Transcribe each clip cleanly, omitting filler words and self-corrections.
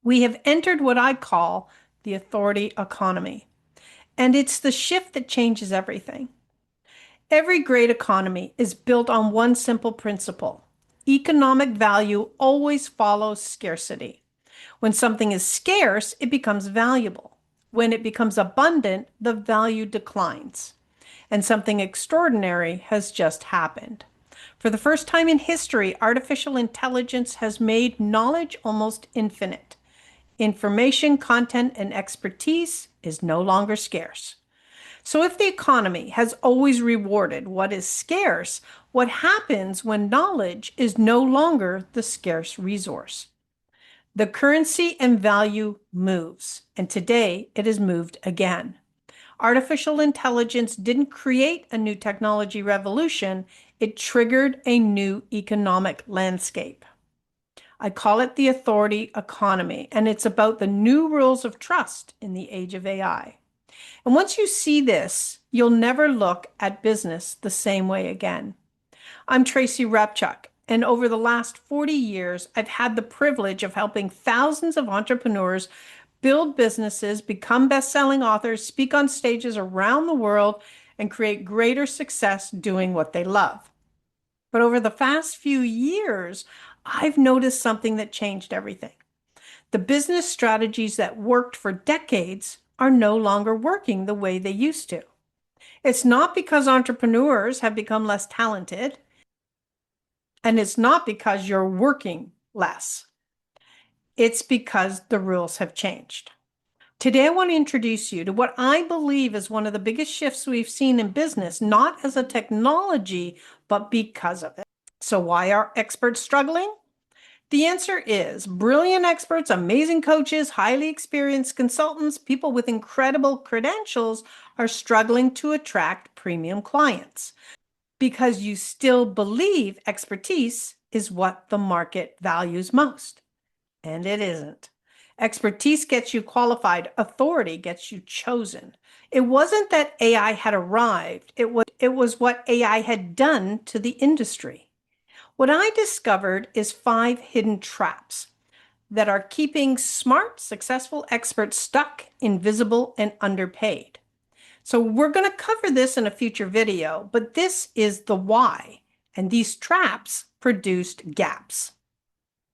We have entered what I call the authority economy, and it's the shift that changes everything. Every great economy is built on one simple principle. Economic value always follows scarcity. When something is scarce, it becomes valuable. When it becomes abundant, the value declines. And something extraordinary has just happened. For the first time in history, artificial intelligence has made knowledge almost infinite. Information, content, and expertise is no longer scarce. So if the economy has always rewarded what is scarce, what happens when knowledge is no longer the scarce resource? The currency and value moves, and today it has moved again. Artificial intelligence didn't create a new technology revolution, it triggered a new economic landscape. I call it the authority economy, and it's about the new rules of trust in the age of AI. And once you see this, you'll never look at business the same way again. I'm Tracy Repchuk, and over the last 40 years, I've had the privilege of helping thousands of entrepreneurs build businesses, become best-selling authors, speak on stages around the world, and create greater success doing what they love. But over the past few years, I've noticed something that changed everything. The business strategies that worked for decades are no longer working the way they used to. It's not because entrepreneurs have become less talented, and it's not because you're working less. It's because the rules have changed. Today, I want to introduce you to what I believe is one of the biggest shifts we've seen in business, not as a technology, but because of it. So why are experts struggling? The answer is brilliant experts, amazing coaches, highly experienced consultants, people with incredible credentials are struggling to attract premium clients because you still believe expertise is what the market values most. And it isn't. Expertise gets you qualified, authority gets you chosen. It wasn't that AI had arrived, it was what AI had done to the industry. What I discovered is 5 hidden traps that are keeping smart, successful experts stuck, invisible, and underpaid. So we're going to cover this in a future video, but this is the why, and these traps produced gaps.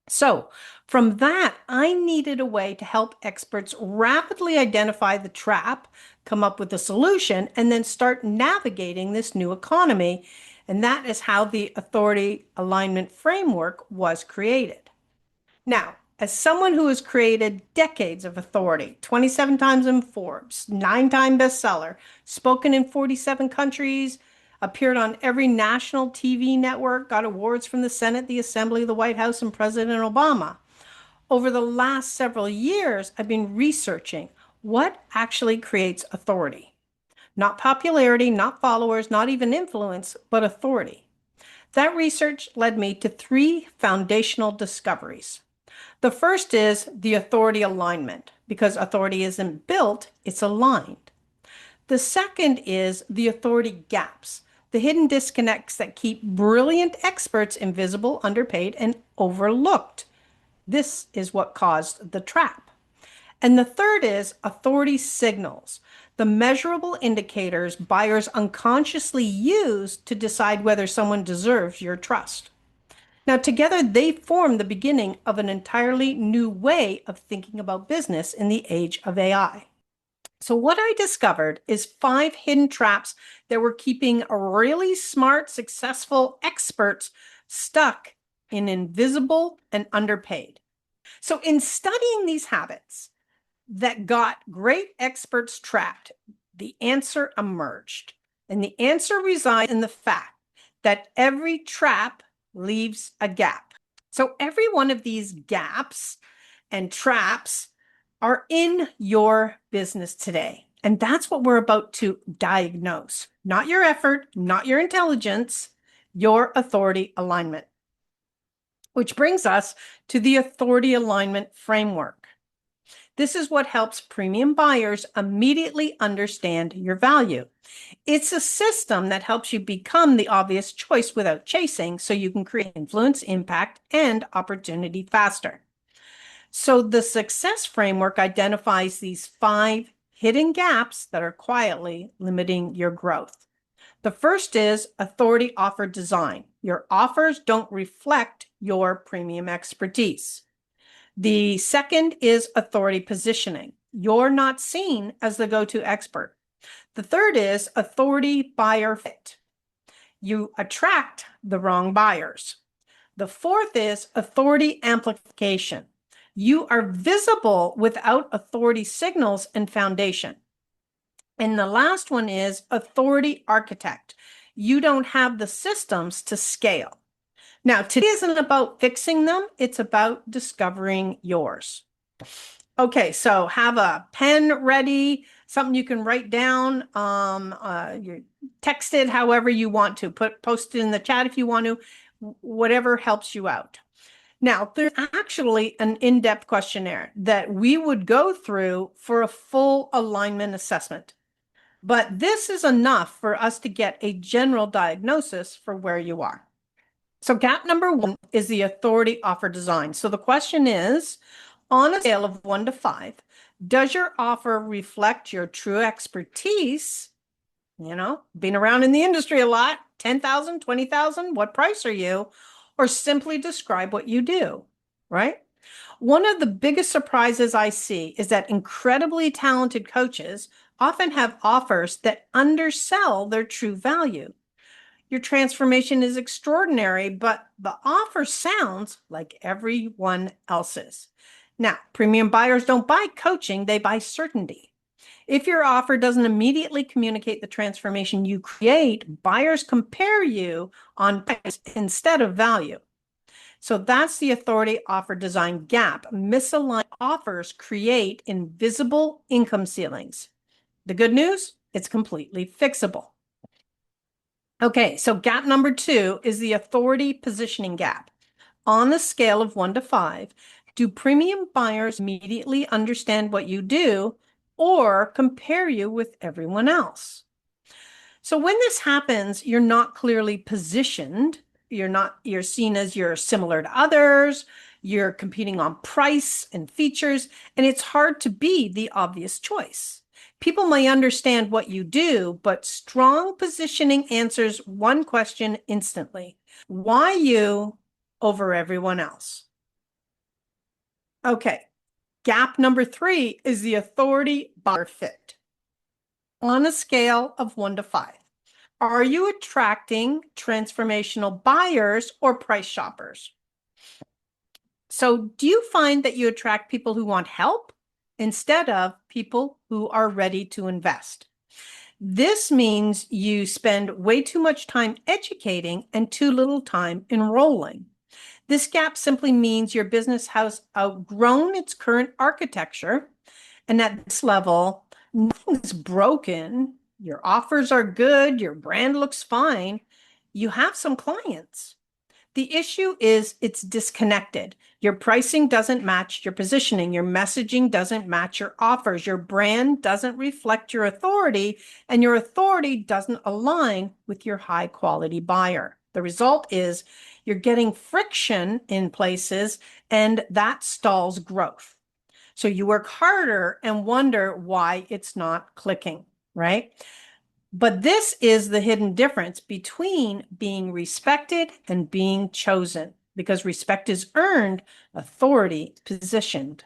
So from that, I needed a way to help experts rapidly identify the trap, come up with a solution, and then start navigating this new economy. And that is how the authority alignment framework was created. Now, as someone who has created decades of authority, 27 times in Forbes, 9-time bestseller, spoken in 47 countries, appeared on every national TV network, got awards from the Senate, the Assembly, the White House, and President Obama. Over the last several years, I've been researching what actually creates authority. Not popularity, not followers, not even influence, but authority. That research led me to 3 foundational discoveries. The first is the authority alignment, because authority isn't built, it's aligned. The second is the authority gaps, the hidden disconnects that keep brilliant experts invisible, underpaid, and overlooked. This is what caused the trap. And the third is authority signals, the measurable indicators buyers unconsciously use to decide whether someone deserves your trust. Now, together, they form the beginning of an entirely new way of thinking about business in the age of AI. So what I discovered is 5 hidden traps that were keeping really smart, successful experts stuck in invisible and underpaid. So in studying these habits that got great experts trapped, the answer emerged. And the answer resides in the fact that every trap leaves a gap. So every one of these gaps and traps are in your business today. And that's what we're about to diagnose. Not your effort, not your intelligence, your authority alignment. Which brings us to the authority alignment framework. This is what helps premium buyers immediately understand your value. It's a system that helps you become the obvious choice without chasing, so you can create influence, impact, and opportunity faster. So the success framework identifies these 5 hidden gaps that are quietly limiting your growth. The first is authority offer design. Your offers don't reflect your premium expertise. The second is authority positioning. You're not seen as the go-to expert. The third is authority buyer fit. You attract the wrong buyers. The fourth is authority amplification. You are visible without authority signals and foundation. And the last one is authority architect. You don't have the systems to scale. Now, today isn't about fixing them, it's about discovering yours. Okay, so have a pen ready, something you can write down, you text it however you want to, post it in the chat if you want to, whatever helps you out. Now, there's actually an in-depth questionnaire that we would go through for a full alignment assessment. But this is enough for us to get a general diagnosis for where you are. So gap number 1 is the authority offer design. So the question is, on a scale of 1 to 5, does your offer reflect your true expertise? Being around in the industry a lot, 10,000, 20,000, what price are you? Or simply describe what you do, right? One of the biggest surprises I see is that incredibly talented coaches often have offers that undersell their true value. Your transformation is extraordinary, but the offer sounds like everyone else's. Now, premium buyers don't buy coaching, they buy certainty. If your offer doesn't immediately communicate the transformation you create, buyers compare you on price instead of value. So that's the authority offer design gap. Misaligned offers create invisible income ceilings. The good news, it's completely fixable. Okay, so gap number 2 is the authority positioning gap. On a scale of 1 to 5, do premium buyers immediately understand what you do or compare you with everyone else? So when this happens, you're not clearly positioned. You're seen as you're similar to others. You're competing on price and features, and it's hard to be the obvious choice. People may understand what you do, but strong positioning answers one question instantly. Why you over everyone else? Okay, gap number 3 is the authority buyer fit. On a scale of 1 to 5, are you attracting transformational buyers or price shoppers? So do you find that you attract people who want help instead of people who are ready to invest? This means you spend way too much time educating and too little time enrolling. This gap simply means your business has outgrown its current architecture, and at this level, nothing's broken. Your offers are good, your brand looks fine. You have some clients. The issue is it's disconnected. Your pricing doesn't match your positioning. Your messaging doesn't match your offers. Your brand doesn't reflect your authority, and your authority doesn't align with your high quality buyer. The result is you're getting friction in places, and that stalls growth. So you work harder and wonder why it's not clicking, right? But this is the hidden difference between being respected and being chosen, because respect is earned, authority positioned.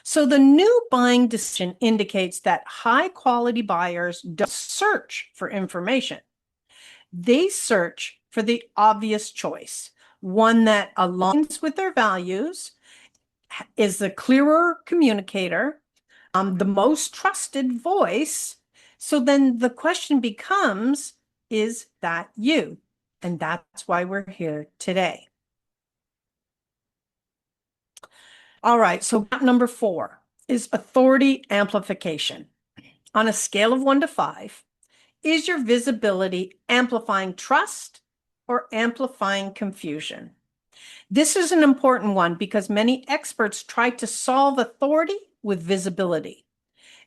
So the new buying decision indicates that high quality buyers don't search for information. They search for the obvious choice, one that aligns with their values, is the clearer communicator, the most trusted voice. So then the question becomes, is that you? And that's why we're here today. All right, so number 4 is authority amplification. On a scale of 1 to 5, is your visibility amplifying trust or amplifying confusion? This is an important one because many experts try to solve authority with visibility.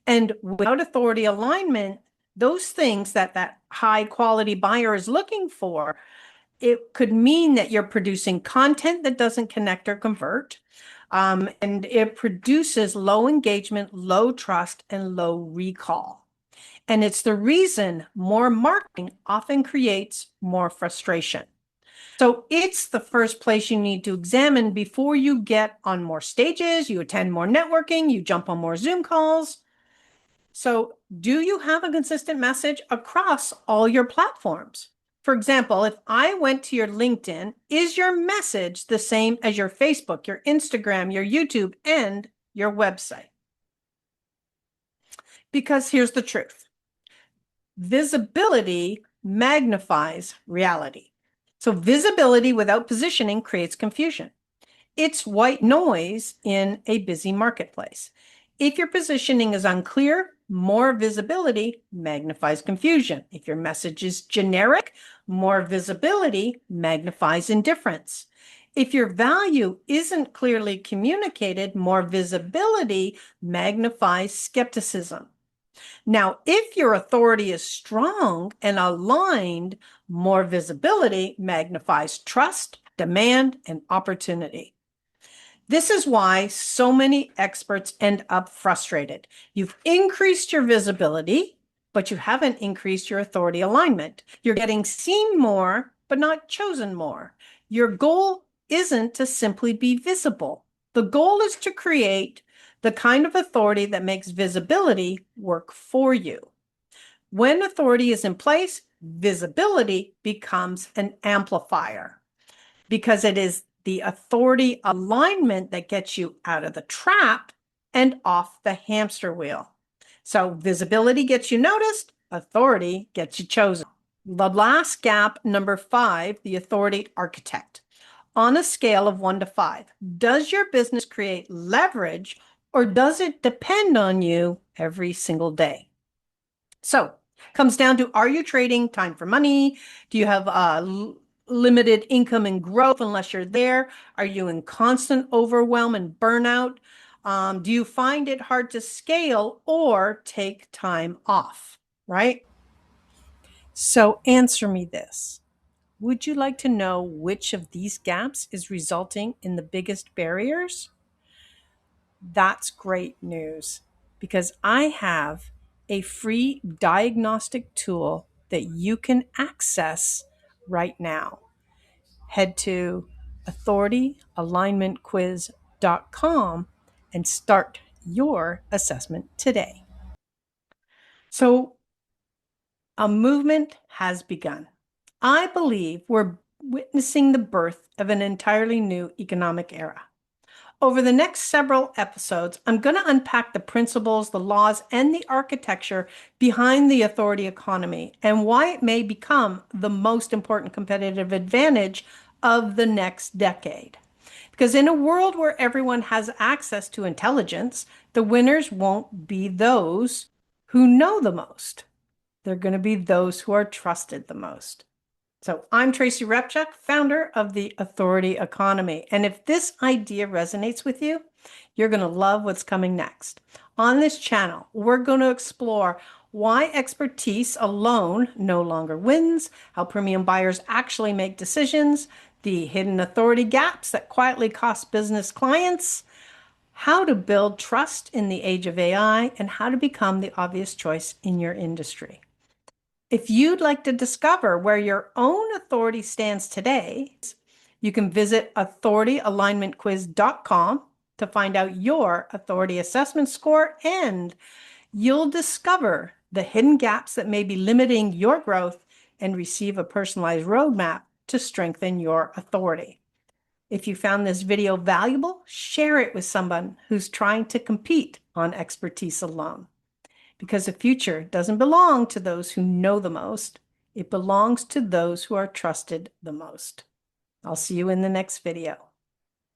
And without authority alignment, those things that high quality buyer is looking for, it could mean that you're producing content that doesn't connect or convert. And it produces low engagement, low trust, and low recall. And it's the reason more marketing often creates more frustration. So it's the first place you need to examine before you get on more stages, you attend more networking, you jump on more Zoom calls. So do you have a consistent message across all your platforms? For example, if I went to your LinkedIn, is your message the same as your Facebook, your Instagram, your YouTube, and your website? Because here's the truth. Visibility magnifies reality. So visibility without positioning creates confusion. It's white noise in a busy marketplace. If your positioning is unclear, more visibility magnifies confusion. If your message is generic, more visibility magnifies indifference. If your value isn't clearly communicated, more visibility magnifies skepticism. Now, if your authority is strong and aligned, more visibility magnifies trust, demand, and opportunity. This is why so many experts end up frustrated. You've increased your visibility, but you haven't increased your authority alignment. You're getting seen more, but not chosen more. Your goal isn't to simply be visible. The goal is to create the kind of authority that makes visibility work for you. When authority is in place, visibility becomes an amplifier because it is the authority alignment that gets you out of the trap and off the hamster wheel. So visibility gets you noticed, authority gets you chosen. The last gap, number 5, the authority architect. On a scale of 1 to 5, does your business create leverage or does it depend on you every single day? So comes down to, are you trading time for money? Do you have limited income and growth unless you're there? Are you in constant overwhelm and burnout? Do you find it hard to scale or take time off, right? So answer me this. Would you like to know which of these gaps is resulting in the biggest barriers? That's great news because I have a free diagnostic tool that you can access right now. Head to authorityalignmentquiz.com and start your assessment today. So, a movement has begun. I believe we're witnessing the birth of an entirely new economic era. Over the next several episodes, I'm going to unpack the principles, the laws, and the architecture behind the authority economy and why it may become the most important competitive advantage of the next decade. Because in a world where everyone has access to intelligence, the winners won't be those who know the most. They're going to be those who are trusted the most. So I'm Tracy Repchuk, founder of the Authority Economy. And if this idea resonates with you, you're going to love what's coming next. On this channel, we're going to explore why expertise alone no longer wins, how premium buyers actually make decisions, the hidden authority gaps that quietly cost business clients, how to build trust in the age of AI, and how to become the obvious choice in your industry. If you'd like to discover where your own authority stands today, you can visit authorityalignmentquiz.com to find out your authority assessment score, and you'll discover the hidden gaps that may be limiting your growth and receive a personalized roadmap to strengthen your authority. If you found this video valuable, share it with someone who's trying to compete on expertise alone. Because the future doesn't belong to those who know the most. It belongs to those who are trusted the most. I'll see you in the next video.